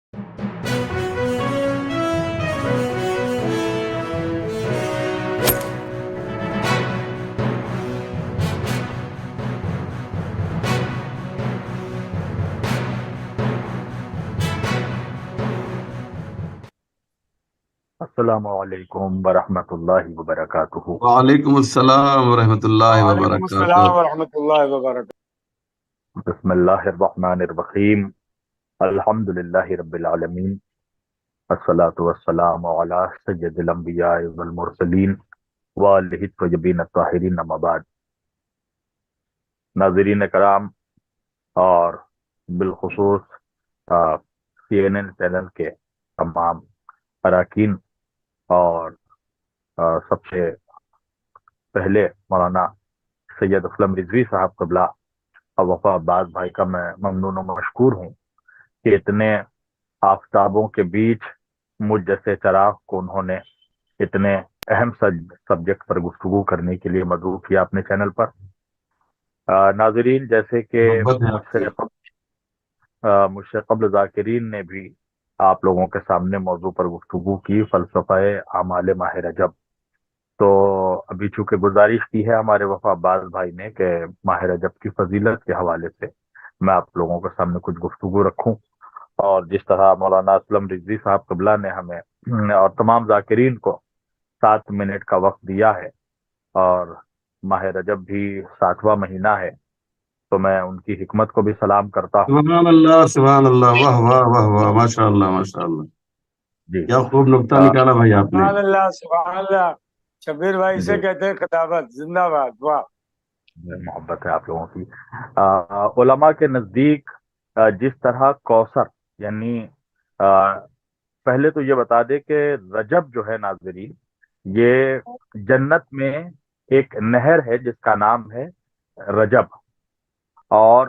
السلام علیکم ورحمۃ اللہ وبرکاتہ۔ وعلیکم السلام ورحمۃ اللہ وعلیکم وبرکاتہ۔ السلام ورحمۃ اللہ وبرکاتہ۔ بسم اللہ الرحمن الرحیم، الحمد للہ رب العالمین، الصلاۃ والسلام علی سید الانبیاء والمرسلین وآلہ الطیبین الطاہرین، اما بعد۔ ناظرین کرام اور بالخصوص CNN چینل کے تمام اراکین اور سب سے پہلے مولانا سید اسلم رضوی صاحب قبلہ اور وفا عباس بھائی کا میں ممنون و مشکور ہوں کہ اتنے آفتابوں کے بیچ مجھ جیسے چراغ کو انہوں نے اتنے اہم سبجیکٹ پر گفتگو کرنے کے لیے مدعو کیا اپنے چینل پر۔ ناظرین، جیسے کہ محبت ہے آپ کی۔ مجھ سے قبل ذاکرین نے بھی آپ لوگوں کے سامنے موضوع پر گفتگو کی، فلسفہ اعمال ماہ رجب۔ تو ابھی چونکہ گزارش کی ہے ہمارے وفا عباس بھائی نے کہ ماہ رجب کی فضیلت کے حوالے سے میں آپ لوگوں کے سامنے کچھ گفتگو رکھوں، اور جس طرح مولانا اسلم رضوی صاحب قبلہ نے ہمیں اور تمام ذاکرین کو 7 منٹ کا وقت دیا ہے، اور ماہ رجب بھی 7واں مہینہ ہے، تو میں ان کی حکمت کو بھی سلام کرتا ہوں۔ سبحان اللہ سبحان اللہ، واہ واہ واہ واہ، ماشاء اللہ ماشاء اللہ، جی کیا خوب نکتہ آ، نکالا بھائی آپ نے۔ سبحان اللہ سبحان اللہ۔ شبیر بھائی سے جی کہتے ہیں خطابت، زندہ باد، واہ۔ محبت ہے آپ لوگوں کی۔ علماء کے نزدیک جس طرح کوثر، یعنی پہلے تو یہ بتا دے کہ رجب جو ہے ناظرین، یہ جنت میں ایک نہر ہے جس کا نام ہے رجب، اور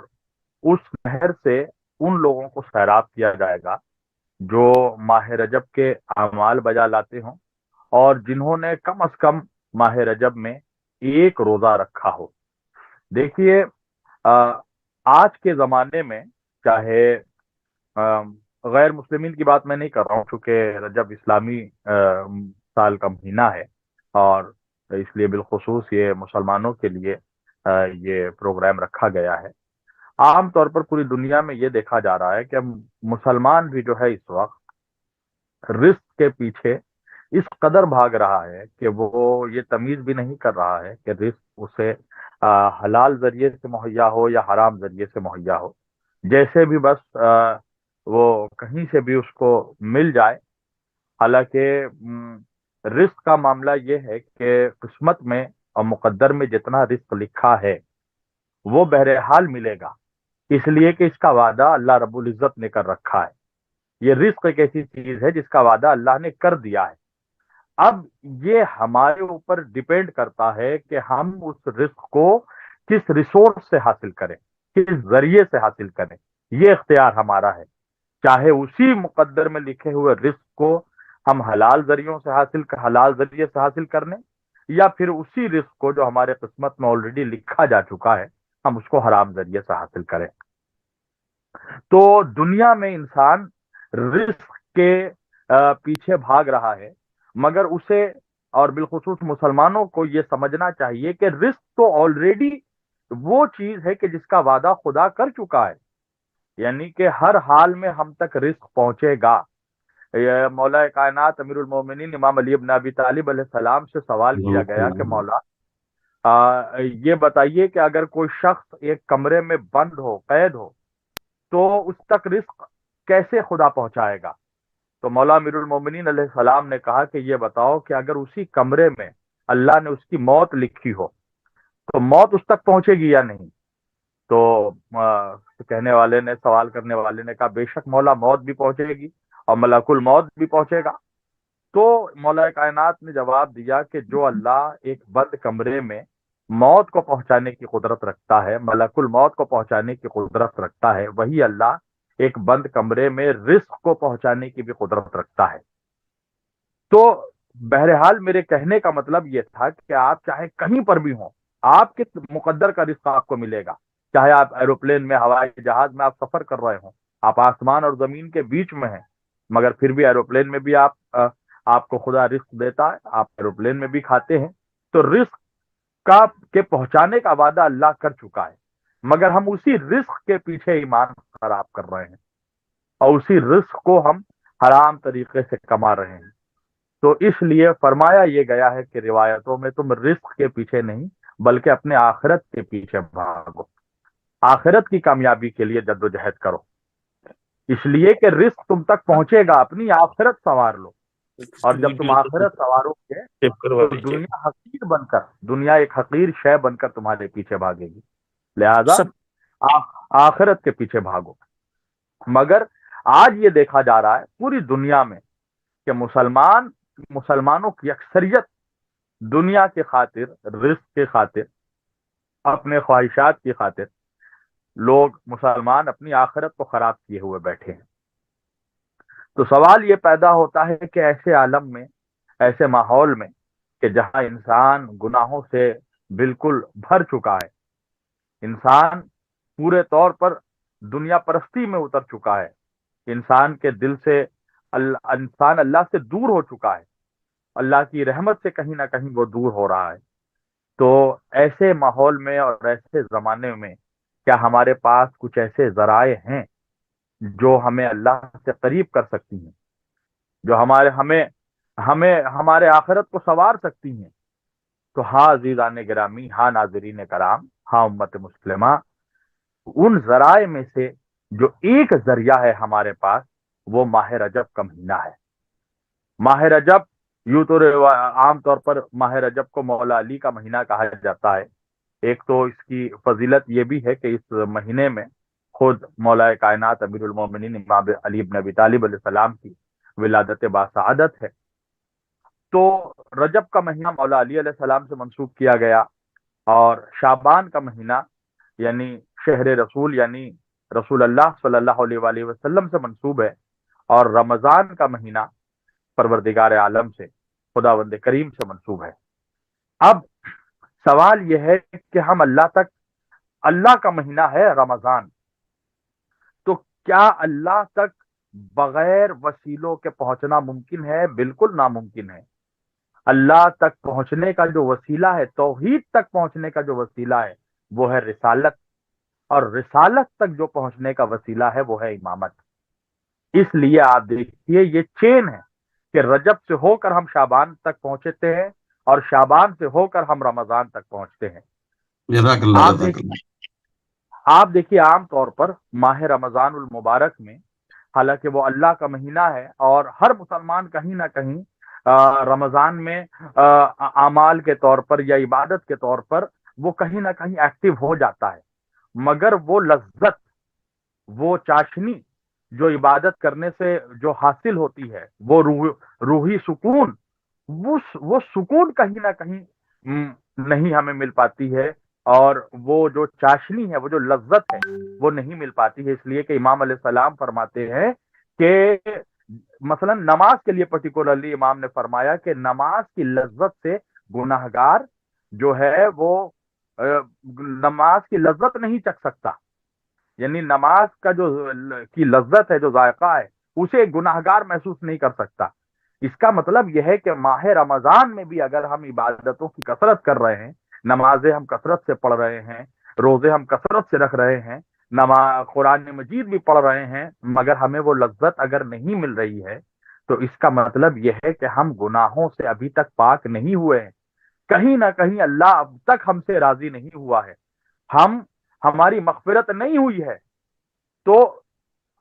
اس نہر سے ان لوگوں کو سیراب کیا جائے گا جو ماہ رجب کے اعمال بجا لاتے ہوں، اور جنہوں نے کم از کم ماہ رجب میں ایک روزہ رکھا ہو۔ دیکھیے، آج کے زمانے میں چاہے غیر مسلمین کی بات میں نہیں کر رہا ہوں، چونکہ رجب اسلامی سال کا مہینہ ہے، اور اس لیے بالخصوص یہ مسلمانوں کے لیے یہ پروگرام رکھا گیا ہے۔ عام طور پر پوری دنیا میں یہ دیکھا جا رہا ہے کہ مسلمان بھی جو ہے اس وقت رزق کے پیچھے اس قدر بھاگ رہا ہے کہ وہ یہ تمیز بھی نہیں کر رہا ہے کہ رزق اسے حلال ذریعے سے مہیا ہو یا حرام ذریعے سے مہیا ہو، جیسے بھی بس وہ کہیں سے بھی اس کو مل جائے۔ حالانکہ رزق کا معاملہ یہ ہے کہ قسمت میں اور مقدر میں جتنا رزق لکھا ہے وہ بہرحال ملے گا، اس لیے کہ اس کا وعدہ اللہ رب العزت نے کر رکھا ہے۔ یہ رزق ایک ایسی چیز ہے جس کا وعدہ اللہ نے کر دیا ہے۔ اب یہ ہمارے اوپر ڈیپینڈ کرتا ہے کہ ہم اس رزق کو کس ریسورس سے حاصل کریں، کس ذریعے سے حاصل کریں، یہ اختیار ہمارا ہے۔ چاہے اسی مقدر میں لکھے ہوئے رزق کو ہم حلال ذریعے سے حاصل کرنے، یا پھر اسی رزق کو جو ہمارے قسمت میں آلریڈی لکھا جا چکا ہے ہم اس کو حرام ذریعے سے حاصل کریں۔ تو دنیا میں انسان رزق کے پیچھے بھاگ رہا ہے، مگر اسے اور بالخصوص مسلمانوں کو یہ سمجھنا چاہیے کہ رزق تو آلریڈی وہ چیز ہے کہ جس کا وعدہ خدا کر چکا ہے، یعنی کہ ہر حال میں ہم تک رزق پہنچے گا۔ یہ مولا کائنات امیر المومنین امام علی بن ابی طالب علیہ السلام سے سوال کیا گیا کہ مولا یہ بتائیے کہ اگر کوئی شخص ایک کمرے میں بند ہو، قید ہو، تو اس تک رزق کیسے خدا پہنچائے گا؟ تو مولا امیر المومنین علیہ السلام نے کہا کہ یہ بتاؤ کہ اگر اسی کمرے میں اللہ نے اس کی موت لکھی ہو تو موت اس تک پہنچے گی یا نہیں؟ تو کہنے والے نے، سوال کرنے والے نے کہا بے شک مولا، موت بھی پہنچے گی اور ملک الموت بھی پہنچے گا۔ تو مولا کائنات نے جواب دیا کہ جو اللہ ایک بند کمرے میں موت کو پہنچانے کی قدرت رکھتا ہے، ملک الموت کو پہنچانے کی قدرت رکھتا ہے، وہی اللہ ایک بند کمرے میں رزق کو پہنچانے کی بھی قدرت رکھتا ہے۔ تو بہرحال میرے کہنے کا مطلب یہ تھا کہ آپ چاہے کہیں پر بھی ہوں، آپ کے مقدر کا رزق آپ کو ملے گا، چاہے آپ ایروپلین میں، ہوائی جہاز میں آپ سفر کر رہے ہوں، آپ آسمان اور زمین کے بیچ میں ہیں، مگر پھر بھی ایروپلین میں بھی آپ کو خدا رزق دیتا ہے، آپ ایروپلین میں بھی کھاتے ہیں۔ تو رزق کا کے پہنچانے کا وعدہ اللہ کر چکا ہے، مگر ہم اسی رزق کے پیچھے ایمان خراب کر رہے ہیں اور اسی رزق کو ہم حرام طریقے سے کما رہے ہیں۔ تو اس لیے فرمایا یہ گیا ہے کہ روایتوں میں تم رزق کے پیچھے نہیں بلکہ اپنے آخرت کے پیچھے بھاگو، آخرت کی کامیابی کے لیے جدوجہد کرو، اس لیے کہ رزق تم تک پہنچے گا، اپنی آخرت سنوار لو، اور جب تم آخرت سنوارو گے تو دنیا حقیر بن کر، دنیا ایک حقیر شے بن کر تمہارے پیچھے بھاگے گی، لہذا سب آخرت کے پیچھے بھاگو۔ مگر آج یہ دیکھا جا رہا ہے پوری دنیا میں کہ مسلمانوں کی اکثریت دنیا کی خاطر، رزق کی خاطر، اپنے خواہشات کی خاطر لوگ مسلمان اپنی آخرت کو خراب کیے ہوئے بیٹھے ہیں۔ تو سوال یہ پیدا ہوتا ہے کہ ایسے عالم میں، ایسے ماحول میں کہ جہاں انسان گناہوں سے بالکل بھر چکا ہے، انسان پورے طور پر دنیا پرستی میں اتر چکا ہے، انسان کے دل سے انسان اللہ سے دور ہو چکا ہے، اللہ کی رحمت سے کہیں نہ کہیں وہ دور ہو رہا ہے۔ تو ایسے ماحول میں اور ایسے زمانے میں کیا ہمارے پاس کچھ ایسے ذرائع ہیں جو ہمیں اللہ سے قریب کر سکتی ہیں، جو ہمارے آخرت کو سنوار سکتی ہیں؟ تو ہاں عزیزان گرامی، ہاں ناظرین کرام، ہاں امت مسلمہ، ان ذرائع میں سے جو ایک ذریعہ ہے ہمارے پاس، وہ ماہ رجب کا مہینہ ہے۔ ماہ رجب، یوں تو عام طور پر ماہ رجب کو مولا علی کا مہینہ کہا جاتا ہے۔ ایک تو اس کی فضیلت یہ بھی ہے کہ اس مہینے میں خود مولا کائنات امیر المومنین امام علی بن ابی طالب علیہ السلام کی ولادت باسعادت ہے۔ تو رجب کا مہینہ مولا علی علیہ السلام سے منسوب کیا گیا، اور شعبان کا مہینہ یعنی شہر رسول، یعنی رسول اللہ صلی اللہ علیہ وآلہ وسلم سے منسوب ہے، اور رمضان کا مہینہ پروردگار عالم سے، خداوند کریم سے منسوب ہے۔ اب سوال یہ ہے کہ ہم اللہ کا مہینہ ہے رمضان، تو کیا اللہ تک بغیر وسیلوں کے پہنچنا ممکن ہے؟ بالکل ناممکن ہے۔ اللہ تک پہنچنے کا جو وسیلہ ہے، توحید تک پہنچنے کا جو وسیلہ ہے، وہ ہے رسالت، اور رسالت تک جو پہنچنے کا وسیلہ ہے وہ ہے امامت۔ اس لیے آپ دیکھیے یہ چین ہے کہ رجب سے ہو کر ہم شعبان تک پہنچتے ہیں، اور شعبان سے ہو کر ہم رمضان تک پہنچتے ہیں۔ جزاک اللہ آپ جزاک دیکھیے اللہ آپ دیکھیے عام طور پر ماہ رمضان المبارک میں، حالانکہ وہ اللہ کا مہینہ ہے اور ہر مسلمان کہیں نہ کہیں رمضان میں اعمال کے طور پر یا عبادت کے طور پر وہ کہیں نہ کہیں ایکٹیو ہو جاتا ہے، مگر وہ لذت، وہ چاشنی جو عبادت کرنے سے جو حاصل ہوتی ہے، وہ روحی سکون، وہ سکون کہیں نہ کہیں نہیں ہمیں مل پاتی ہے، اور وہ جو چاشنی ہے، وہ جو لذت ہے، وہ نہیں مل پاتی ہے۔ اس لیے کہ امام علیہ السلام فرماتے ہیں کہ مثلا نماز کے لیے پرٹیکولرلی امام نے فرمایا کہ نماز کی لذت سے گناہگار جو ہے وہ نماز کی لذت نہیں چکھ سکتا، یعنی نماز کا جو کی لذت ہے، جو ذائقہ ہے، اسے گناہگار محسوس نہیں کر سکتا۔ اس کا مطلب یہ ہے کہ ماہ رمضان میں بھی اگر ہم عبادتوں کی کثرت کر رہے ہیں، نمازیں ہم کثرت سے پڑھ رہے ہیں، روزے ہم کثرت سے رکھ رہے ہیں، قرآن مجید بھی پڑھ رہے ہیں، مگر ہمیں وہ لذت اگر نہیں مل رہی ہے، تو اس کا مطلب یہ ہے کہ ہم گناہوں سے ابھی تک پاک نہیں ہوئے ہیں، کہیں نہ کہیں اللہ اب تک ہم سے راضی نہیں ہوا ہے، ہماری مغفرت نہیں ہوئی ہے۔ تو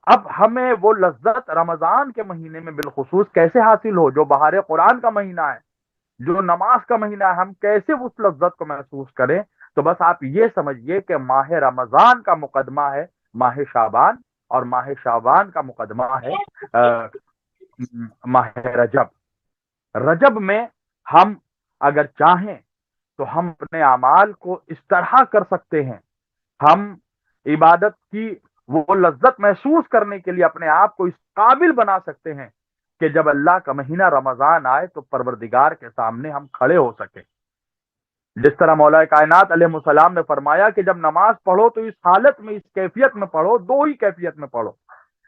اب ہمیں وہ لذت رمضان کے مہینے میں بالخصوص کیسے حاصل ہو، جو بہار قرآن کا مہینہ ہے، جو نماز کا مہینہ ہے، ہم کیسے اس لذت کو محسوس کریں؟ تو بس آپ یہ سمجھیے کہ ماہ رمضان کا مقدمہ ہے ماہ شعبان، اور ماہ شعبان کا مقدمہ ہے ماہ رجب میں ہم اگر چاہیں تو ہم اپنے اعمال کو اس طرح کر سکتے ہیں، ہم عبادت کی وہ لذت محسوس کرنے کے لیے اپنے آپ کو اس قابل بنا سکتے ہیں کہ جب اللہ کا مہینہ رمضان آئے تو پروردگار کے سامنے ہم کھڑے ہو سکیں۔ جس طرح مولا کائنات علیہ السلام نے فرمایا کہ جب نماز پڑھو تو اس حالت میں، اس کیفیت میں پڑھو، دو ہی کیفیت میں پڑھو۔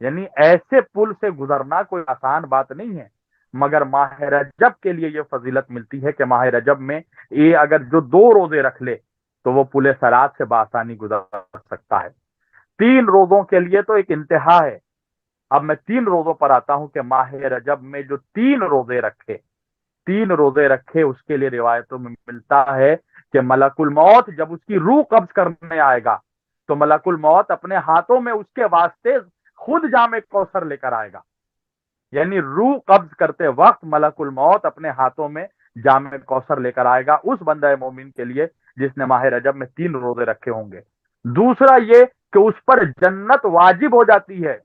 یعنی ایسے پل سے گزرنا کوئی آسان بات نہیں ہے، مگر ماہ رجب کے لیے یہ فضیلت ملتی ہے کہ ماہ رجب میں یہ اگر جو 2 روزے رکھ لے تو وہ پل صراط سے بآسانی گزر سکتا ہے۔ 3 روزوں کے لیے تو ایک انتہا ہے۔ اب میں 3 روزوں پر آتا ہوں کہ ماہ رجب میں جو 3 روزے رکھے اس کے لیے روایتوں میں ملتا ہے کہ ملک الموت جب اس کی روح قبض کرنے آئے گا تو ملک الموت اپنے ہاتھوں میں اس کے واسطے خود جام کوثر لے کر آئے گا۔ یعنی روح قبض کرتے وقت ملک الموت اپنے ہاتھوں میں جام کوثر لے کر آئے گا اس بندہ مومن کے لیے جس نے ماہ رجب میں 3 روزے رکھے ہوں گے۔ دوسرا یہ کہ اس پر جنت واجب ہو جاتی ہے،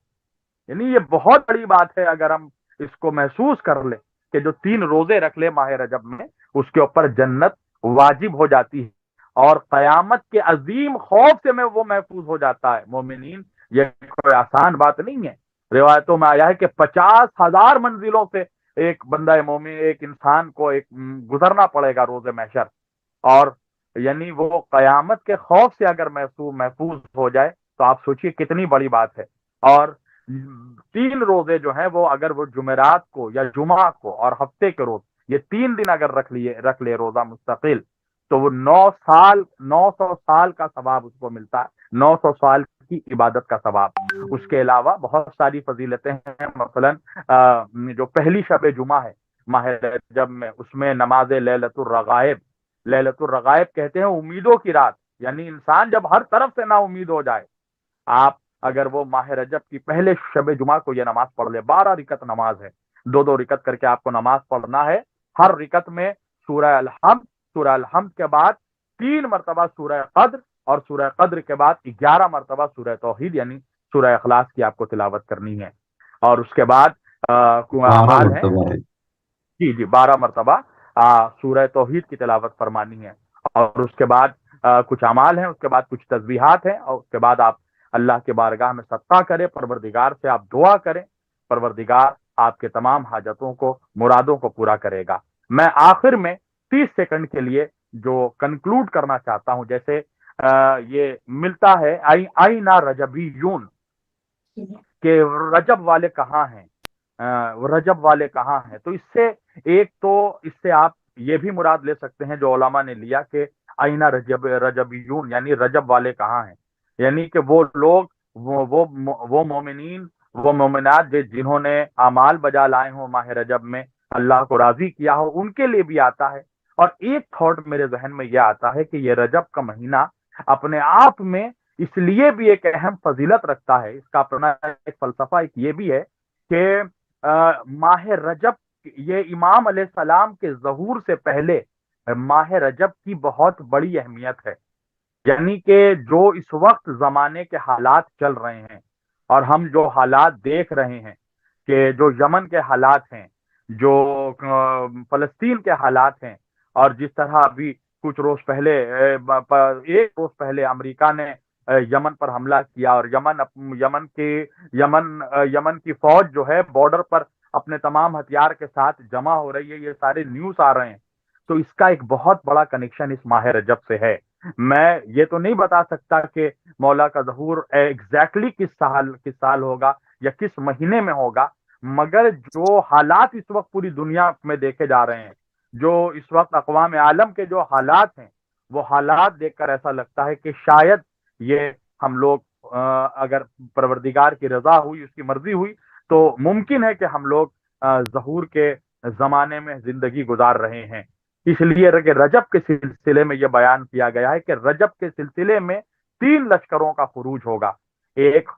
یعنی یہ بہت بڑی بات ہے اگر ہم اس کو محسوس کر لیں کہ جو 3 روزے رکھ لے ماہ رجب میں اس کے اوپر جنت واجب ہو جاتی ہے، اور قیامت کے عظیم خوف سے میں وہ محفوظ ہو جاتا ہے۔ مومنین، یہ کوئی آسان بات نہیں ہے۔ روایتوں میں آیا ہے کہ 50,000 منزلوں سے ایک بندہ مومن، ایک انسان کو ایک گزرنا پڑے گا روز محشر، اور یعنی وہ قیامت کے خوف سے اگر محفوظ ہو جائے تو آپ سوچئے کتنی بڑی بات ہے۔ اور 3 روزے جو ہیں وہ اگر وہ جمعرات کو یا جمعہ کو اور ہفتے کے روز، یہ 3 دن اگر رکھ لے روزہ مستقل، تو وہ 900 سال کا ثواب اس کو ملتا ہے، 900 سال کی عبادت کا ثواب۔ اس کے علاوہ بہت ساری فضیلتیں ہیں، مثلا جو پہلی شب جمعہ ہے ماہ رجب میں، اس میں نماز لیلۃ الرغائب، لیلۃ الرغائب کہتے ہیں امیدوں کی رات، یعنی انسان جب ہر طرف سے نا امید ہو جائے، آپ اگر وہ ماہ رجب کی پہلے شب جمعہ کو یہ نماز پڑھ لے، 12 رکعت نماز ہے، 2 2 رکعت کر کے آپ کو نماز پڑھنا ہے۔ ہر رکعت میں سورہ الحمد کے بعد 3 مرتبہ سورہ قدر، اور سورہ قدر کے بعد 11 مرتبہ سورہ توحید یعنی سورہ اخلاص کی آپ کو تلاوت کرنی ہے۔ اور اس کے بعد بارہ اعمال ہیں، مرتبہ ہے۔ جی جی 12 مرتبہ سورہ توحید کی تلاوت فرمانی ہے، اور اس کے بعد کچھ اعمال ہیں، اس کے بعد کچھ تسبیحات ہیں، اور اس کے بعد آپ اللہ کے بارگاہ میں صدقہ کریں، پروردگار سے آپ دعا کریں، پروردگار آپ کے تمام حاجتوں کو، مرادوں کو پورا کرے گا۔ میں آخر میں 30 سیکنڈ کے لیے جو کنکلوڈ کرنا چاہتا ہوں، جیسے یہ ملتا ہے آئینہ رجبیون، کہ رجب والے کہاں ہیں، رجب والے کہاں ہیں، تو اس سے ایک تو اس سے آپ یہ بھی مراد لے سکتے ہیں جو علماء نے لیا کہ آئینہ رجبیون یعنی رجب والے کہاں ہیں، یعنی کہ وہ لوگ، وہ مومنین، وہ مومنات جنہوں نے اعمال بجا لائے ہوں ماہ رجب میں، اللہ کو راضی کیا ہو، ان کے لیے بھی آتا ہے۔ اور ایک تھاٹ میرے ذہن میں یہ آتا ہے کہ یہ رجب کا مہینہ اپنے آپ میں اس لیے بھی ایک اہم فضیلت رکھتا ہے، اس کا اپنا ایک فلسفہ ایک یہ بھی ہے کہ ماہ رجب، یہ امام علیہ السلام کے ظہور سے پہلے ماہ رجب کی بہت بڑی اہمیت ہے، یعنی کہ جو اس وقت زمانے کے حالات چل رہے ہیں اور ہم جو حالات دیکھ رہے ہیں، کہ جو یمن کے حالات ہیں، جو فلسطین کے حالات ہیں، اور جس طرح ابھی کچھ روز پہلے 1 روز پہلے امریکہ نے یمن پر حملہ کیا، اور یمن کی فوج جو ہے بارڈر پر اپنے تمام ہتھیار کے ساتھ جمع ہو رہی ہے، یہ سارے نیوز آ رہے ہیں، تو اس کا ایک بہت بڑا کنیکشن اس ماہ رجب سے ہے۔ میں یہ تو نہیں بتا سکتا کہ مولا کا ظہور ایگزیکٹلی کس سال ہوگا یا کس مہینے میں ہوگا، مگر جو حالات اس وقت پوری دنیا میں دیکھے جا رہے ہیں، جو اس وقت اقوام عالم کے جو حالات ہیں، وہ حالات دیکھ کر ایسا لگتا ہے کہ شاید یہ ہم لوگ اگر پروردگار کی رضا ہوئی، اس کی مرضی ہوئی، تو ممکن ہے کہ ہم لوگ ظہور کے زمانے میں زندگی گزار رہے ہیں۔ اس لیے کہ رجب کے سلسلے میں یہ بیان کیا گیا ہے کہ رجب کے سلسلے میں 3 لشکروں کا خروج ہوگا، ایک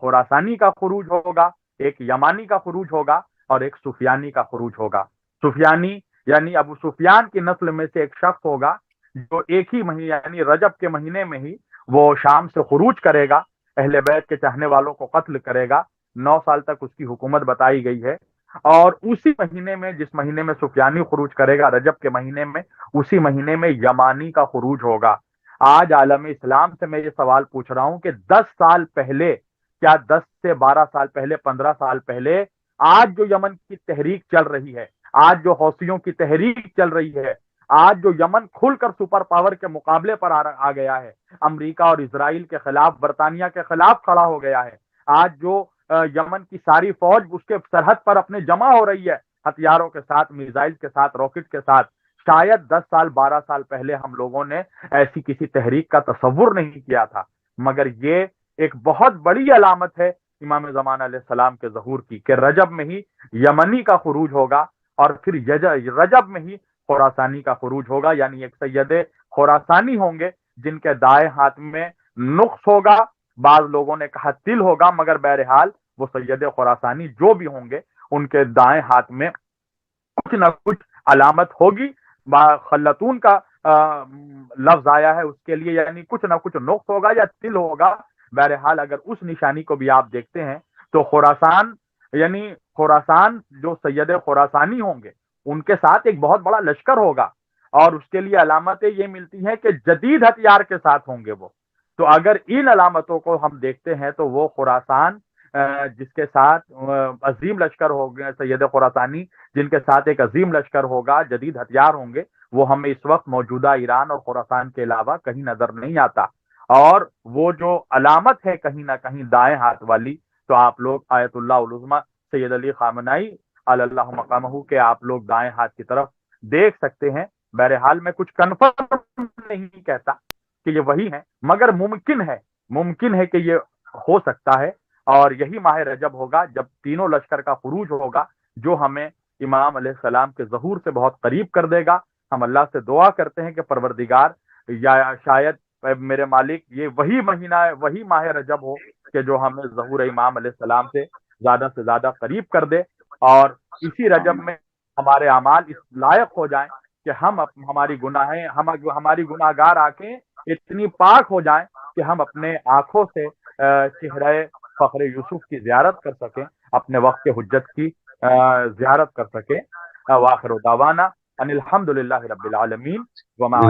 خراسانی کا خروج ہوگا، ایک یمانی کا خروج ہوگا، اور ایک سفیانی کا خروج ہوگا۔ سفیانی یعنی ابو سفیان کی نسل میں سے ایک شخص ہوگا جو ایک ہی مہینے یعنی رجب کے مہینے میں ہی وہ شام سے خروج کرے گا، اہل بیت کے چاہنے والوں کو قتل کرے گا، 9 سال تک اس کی حکومت بتائی گئی ہے۔ اور اسی مہینے میں، جس مہینے میں سفیانی خروج کرے گا رجب کے مہینے میں، اسی مہینے میں یمانی کا خروج ہوگا۔ آج عالم اسلام سے میں یہ سوال پوچھ رہا ہوں کہ 10 سال پہلے، کیا 10 سے 12 سال پہلے، 15 سال پہلے، آج جو یمن کی تحریک چل رہی ہے، آج جو حوثیوں کی تحریک چل رہی ہے، آج جو یمن کھل کر سپر پاور کے مقابلے پر آ گیا ہے، امریکہ اور اسرائیل کے خلاف، برطانیہ کے خلاف کھڑا ہو گیا ہے، آج جو یمن کی ساری فوج اس کے سرحد پر اپنے جمع ہو رہی ہے، ہتھیاروں کے ساتھ، میزائل کے ساتھ، راکٹ کے ساتھ۔ شاید 10 سال 12 سال پہلے ہم لوگوں نے ایسی کسی تحریک کا تصور نہیں کیا تھا، مگر یہ ایک بہت بڑی علامت ہے امام زمان علیہ السلام کے ظہور کی، کہ رجب میں ہی یمنی کا خروج ہوگا، اور پھر رجب میں ہی خراسانی کا خروج ہوگا، یعنی ایک سید خراسانی ہوں گے جن کے دائیں ہاتھ میں نقص ہوگا، بعض لوگوں نے کہا تل ہوگا، مگر بہرحال وہ سید خراسانی جو بھی ہوں گے ان کے دائیں ہاتھ میں کچھ نہ کچھ علامت ہوگی۔ خلتون کا لفظ آیا ہے اس کے لیے، یعنی کچھ نہ کچھ نقص ہوگا یا تل ہوگا۔ بہرحال اگر اس نشانی کو بھی آپ دیکھتے ہیں تو خراسان، یعنی خراسان جو سید خراسانی ہوں گے ان کے ساتھ ایک بہت بڑا لشکر ہوگا، اور اس کے لیے علامتیں یہ ملتی ہیں کہ جدید ہتھیار کے ساتھ ہوں گے وہ۔ تو اگر ان علامتوں کو ہم دیکھتے ہیں تو وہ خراسان جس کے ساتھ عظیم لشکر ہوگا، سید خراسانی جن کے ساتھ ایک عظیم لشکر ہوگا، جدید ہتھیار ہوں گے، وہ ہمیں اس وقت موجودہ ایران اور خراسان کے علاوہ کہیں نظر نہیں آتا۔ اور وہ جو علامت ہے کہیں نہ کہیں دائیں ہاتھ والی، تو آپ لوگ آیت اللہ العظمیٰ سید علی خامنائی علی اللہ مقامہ کے آپ لوگ دائیں ہاتھ کی طرف دیکھ سکتے ہیں۔ بہرحال میں کچھ کنفرم نہیں کہتا کہ یہ وہی ہے، مگر ممکن ہے کہ یہ ہو سکتا ہے، اور یہی ماہ رجب ہوگا جب تینوں لشکر کا خروج ہوگا، جو ہمیں امام علیہ السلام کے ظہور سے بہت قریب کر دے گا۔ ہم اللہ سے دعا کرتے ہیں کہ پروردگار، یا شاید میرے مالک یہ وہی مہینہ ہے، وہی ماہ رجب ہو کہ جو ہمیں ظہور امام علیہ السلام سے زیادہ قریب کر دے، اور اسی رجب میں ہمارے اعمال اس لائق ہو جائیں کہ ہماری گناہ گار آنکھیں اتنی پاک ہو جائیں کہ ہم اپنے آنکھوں سے چہرہ فخر یوسف کی زیارت کر سکیں، اپنے وقت کے حجت کی زیارت کر سکیں۔ وآخر دعوانا ان الحمد للہ رب العالمین وما